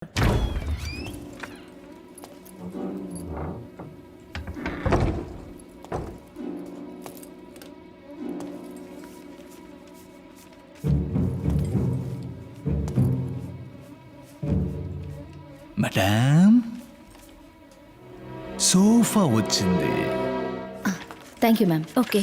Madam, sofa వచ్చింది. Thank you ma'am. Okay.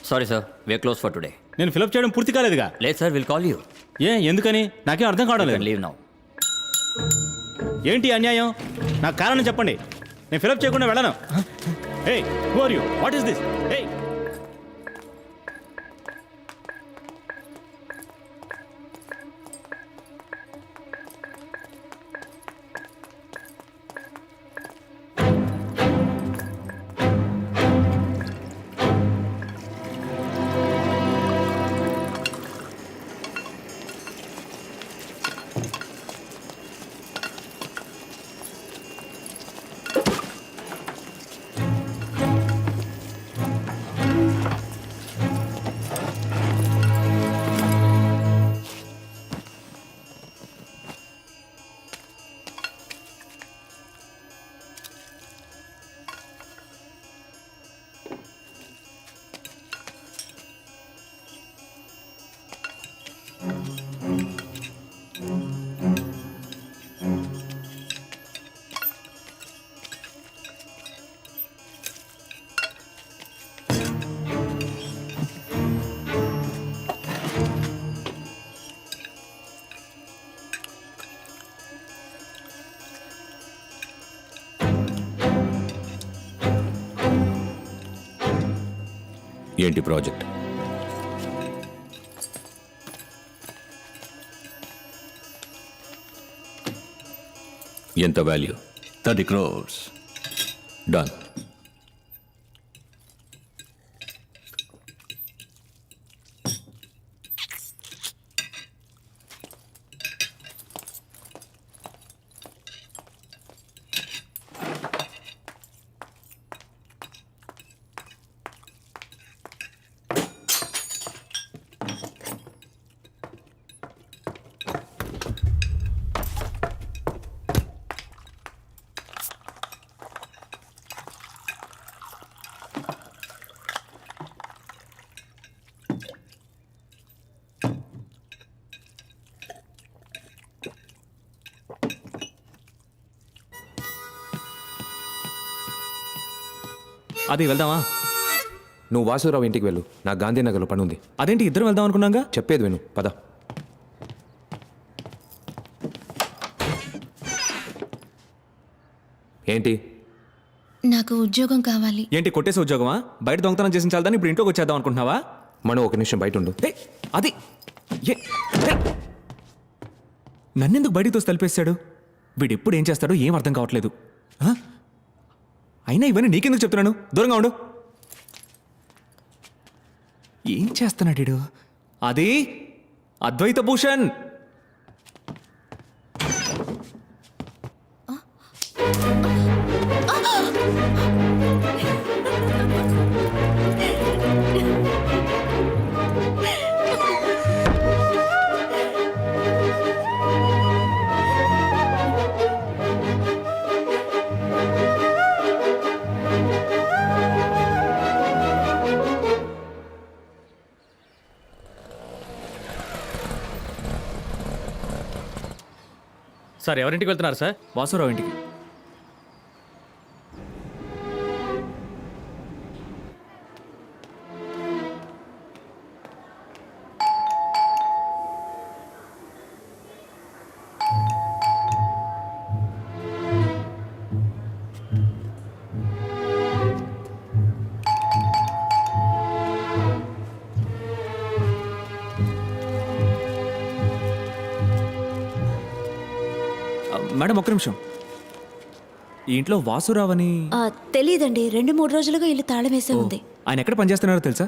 Sorry sir, we're close for today. నేను fill up చేయడం పూర్తి కాలేదుగా. లేదు సార్, విల్ కాల్ యూ. ఎందుకని నాకేం అర్థం కావడం లేదు. Leave now. ఏంటి అన్యాయం? నాకు కారణం చెప్పండి, నేను ఫిలప్ చేయకుండా వెళ్ళను. Hey, who are you? What is this? Hey, ఏంటి ప్రాజెక్ట్? ఎంత వాల్యూ? 30 crores. డన్. అది వెళ్దామా? నువ్వు వాసురావు ఇంటికి వెళ్ళు, నాకు గాంధీనగర్లో పని ఉంది. అదేంటి ఇద్దరం వెళ్దాం అనుకున్నాగా? చెప్పేది విను, పద. ఏంటి? నాకు ఉద్యోగం కావాలి. ఏంటి కొట్టేసి ఉద్యోగమా? బయట దొంగతనం చేసిన చాలని ఇప్పుడు ఇంట్లోకి వచ్చేద్దాం అనుకుంటున్నావా? మనం ఒక నిమిషం బయట ఉండు. అది నన్నెందుకు బయటికి తోసి తలిపేశాడు? వీడు ఎప్పుడు ఏం చేస్తాడో ఏం అర్థం కావట్లేదు. అయినా ఇవన్నీ నీకెందుకు చెప్తున్నాను? దూరంగా ఉండు. ఏం చేస్తున్నాడు వీడు? అది అద్వైత భూషణ్. సార్, ఎవరింటికి వెళ్తున్నారు సార్? వాసురావు ఇంటికి. మేడం, ఒక్క నిమిషం. ఈ ఇంట్లో వాసురావు అని తెలీదండి. 2-3 రోజులుగా ఇల్లు తాళం వేసే ఉంది. ఆయన ఎక్కడ పనిచేస్తున్నారో తెలుసా?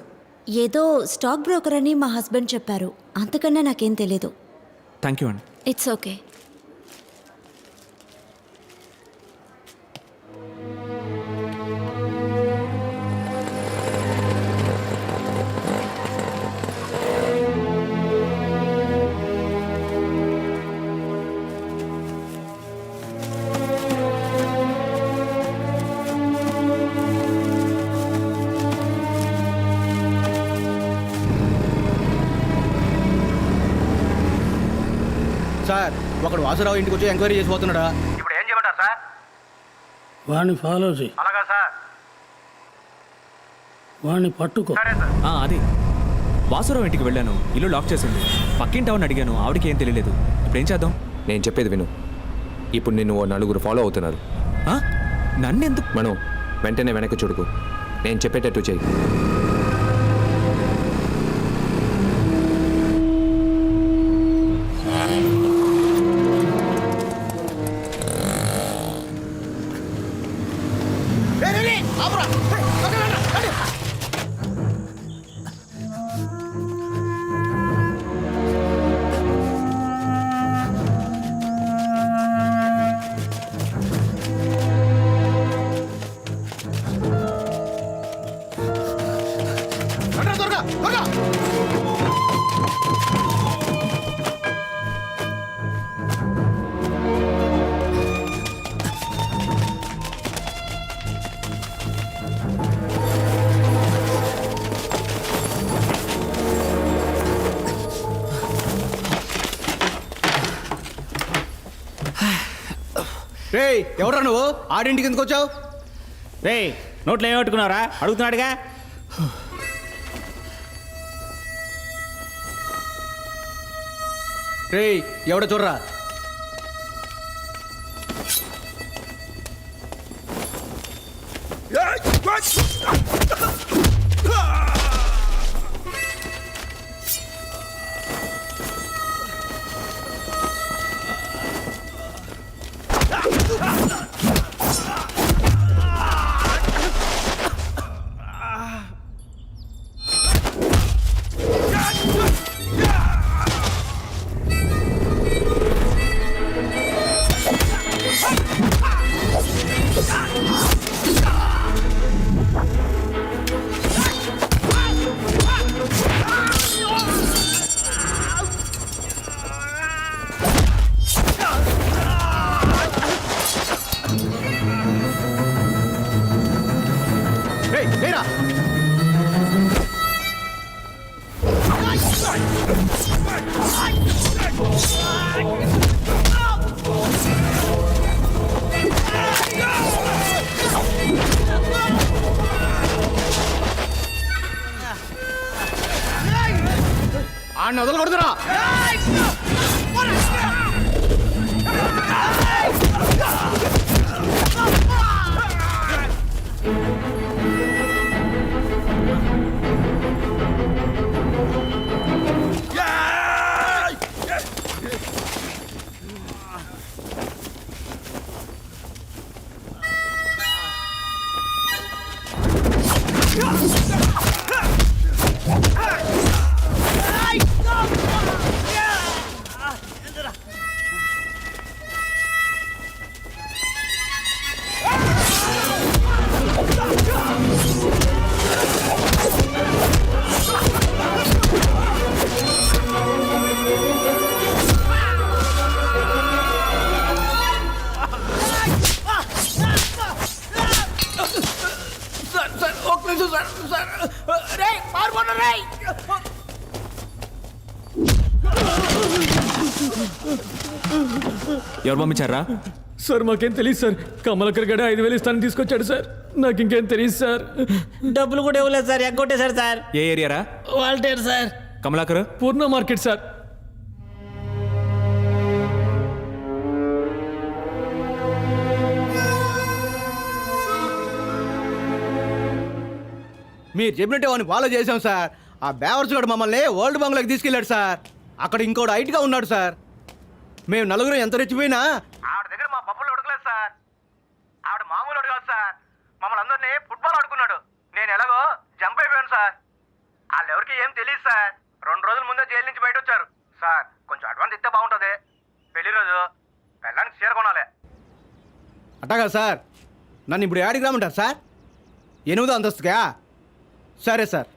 ఏదో స్టాక్ బ్రోకర్ అని మా హస్బెండ్ చెప్పారు, అంతకన్నా నాకేం తెలీదు. థ్యాంక్ యూ అండి. It's okay. ఒకడు వాసురావు ఇంటికి వచ్చి ఎంక్వైరీ చేసిపోతున్నాడా? ఇప్పుడు ఏం చేయమంటారు సార్? వాడిని ఫాలో చేయి, అలాగా సార్. వాడిని పట్టుకో. సరే సార్. అది వాసురావు ఇంటికి వెళ్ళాను, ఇల్లు లాక్ చేసింది. పక్కింటి ఆవిడని అడిగాను, ఆవిడకి ఏం తెలియలేదు. ఇప్పుడు ఏం చేద్దాం? నేను చెప్పేది విను. ఇప్పుడు నిన్ను ఓ నలుగురు ఫాలో అవుతున్నారు. నన్ను ఎందుకు? మనం వెంటనే వెనక్కి చూడుకు, నేను చెప్పేటట్టు చెయ్యి. రే ఎవరా నువ్వు? ఆడింటికి ఎందుకు వచ్చావు? రే నోట్లో ఏం పెట్టుకున్నారా? అడుగుతున్నాడుగా. రే ఎవడ చూడరా? ఆడిని వదలు కొడుతురా. ఎవరు పంపించారా? సార్ మాకేం తెలియదు సార్. కమలకర్ గడ 5,000 ఇస్తానని తీసుకొచ్చాడు సార్. నాకు ఇంకేం తెలియదు సార్. డబ్బులు కూడా ఇవ్వలేదు సార్, ఎగ్గొట్టేశారు సార్. ఏ ఏరియారా? Waltair sir. Kamalakar? Purna market sir. మీరు చెప్పినట్టే వాడిని ఫాలో చేశాం సార్. ఆ బేవర్స్ కూడా మమ్మల్ని ఓల్డ్ బంగ్లాకి తీసుకెళ్ళాడు సార్. అక్కడ ఇంకోటి హైట్గా ఉన్నాడు సార్. మేము నలుగురు ఎంత రెచ్చిపోయినా ఆవిడ దగ్గర మా పప్పులు ఉడకలేదు సార్. ఆవిడ మామూలు కాదు సార్. మమ్మల్ని అందరినీ ఫుట్బాల్ ఆడుకున్నాడు. నేను ఎలాగో జంప్ అయిపోయాను సార్. వాళ్ళెవరికి ఏం తెలియదు సార్. 2 రోజుల ముందే జైలు నుంచి బయట వచ్చారు సార్. కొంచెం అడ్వాన్స్ ఇస్తే బాగుంటుంది. పెళ్లి రోజు పెళ్ళానికి చీర కొనాలి. అట్టగా సార్. నన్ను ఇప్పుడు యాడికి రామంటారు సార్? 8వ అంతస్తుగా? సరే సార్.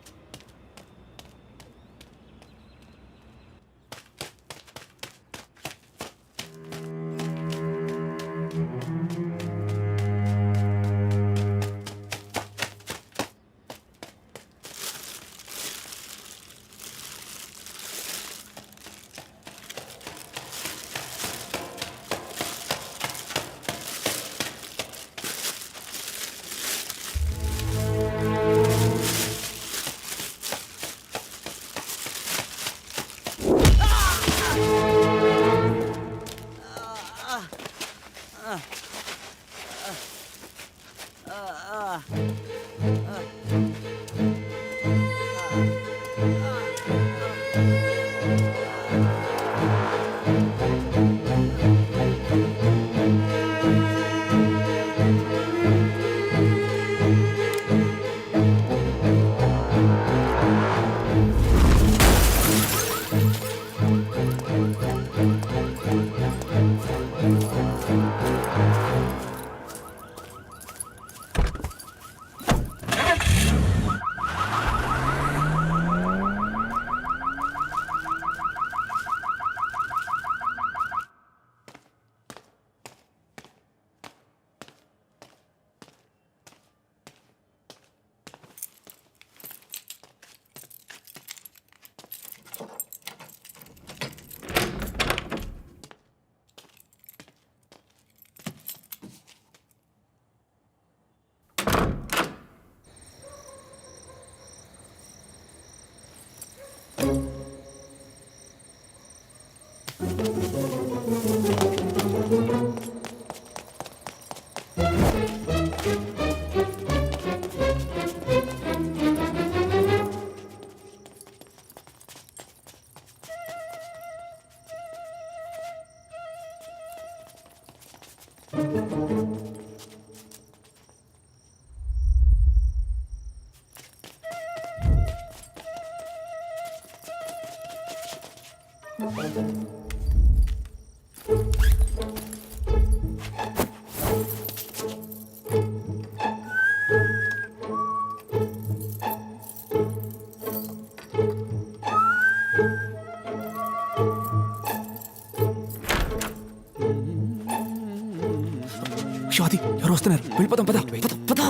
షాది ఎవరు వస్తున్నారు వెళ్ళిపోదాం పద పద పద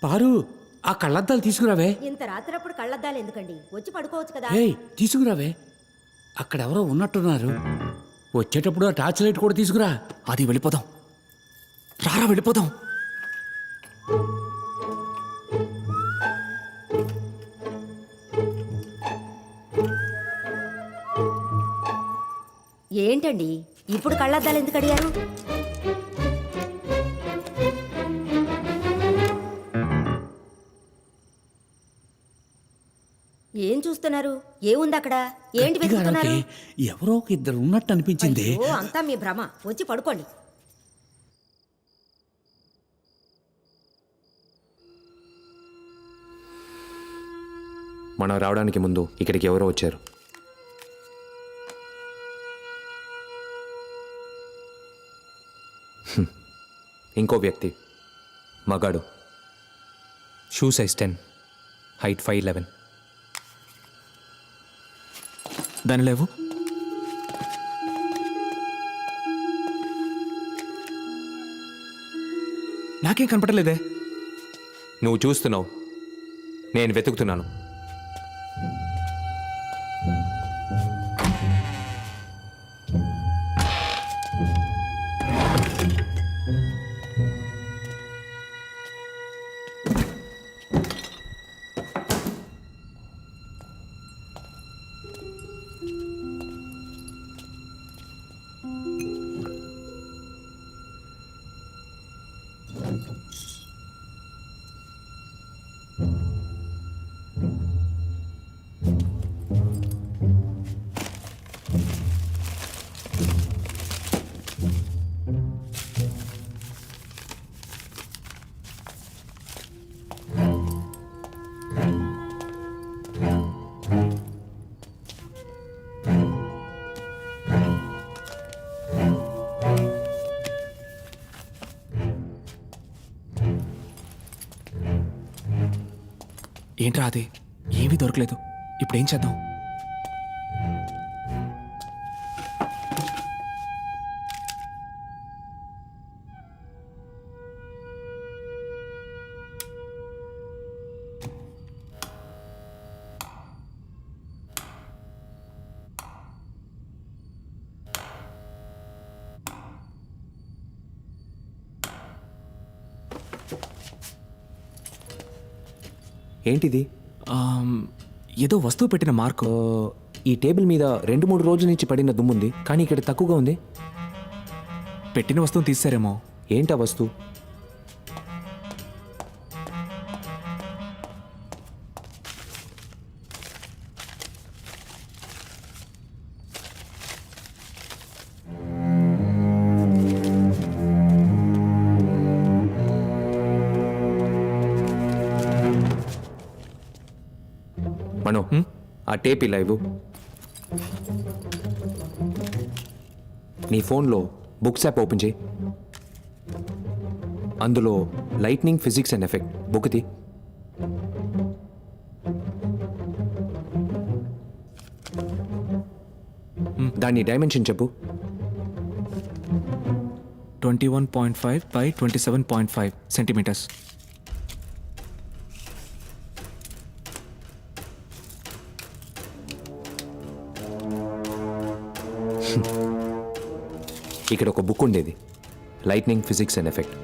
పారు ఆ కళ్ళద్దాలు తీసుకురావే. ఇంత రాత్రప్పుడు కళ్ళద్దాలు ఎందుకండి? వచ్చి పడుకోవచ్చు కదా. ఏయ్ తీసుకురావే, అక్కడెవరో ఉన్నట్టున్నారు. వచ్చేటప్పుడు ఆ టార్చ్ లైట్ కూడా తీసుకురా. అది వెళ్ళిపోదాం రారా వెళ్ళిపోదాం. ఏంటండి ఇప్పుడు కళ్ళద్దాలు ఎందుకు అడిగారు? ఏం చూస్తున్నారు? ఏముంది అక్కడ? ఏంటి వెతుకుతున్నారు? ఎవరో ఒక ఇద్దరు ఉన్నట్టు అనిపించింది. అయ్యో, అంతా మీ భ్రమ. వచ్చి పడుకోండి. మనం రావడానికి ముందు ఇక్కడికి ఎవరో వచ్చారు. ఇంకో వ్యక్తి మగాడు, షూ సైజ్ 10, హైట్ 5'11". దాని లేవు. నాకేం కనపడలేదే. నువ్వు చూస్తున్నావు, నేను వెతుకుతున్నాను. ఏంట్రా అది? ఏమీ దొరకలేదు. ఇప్పుడు ఏం చేద్దాం? ఏంటిది ఏదో వస్తువు పెట్టిన మార్కు ఈ టేబుల్ మీద 2-3 రోజుల నుంచి పడిన దుమ్ముంది కానీ ఇక్కడ తక్కువగా ఉంది. పెట్టిన వస్తువు తీసారేమో. ఏంటా వస్తువు? మనో ఆ టేప్ ఇలా ఇవ్వు. నీ ఫోన్లో బుక్స్ యాప్ ఓపెన్ చేయి. అందులో lightning physics and effect book the. దాని డైమెన్షన్ చెప్పు. 21.5 by 27.5 సెంటీమీటర్స్. ఇక్కడ ఒక బుక్ ఉండేది, లైట్నింగ్ ఫిజిక్స్ అండ్ ఎఫెక్ట్.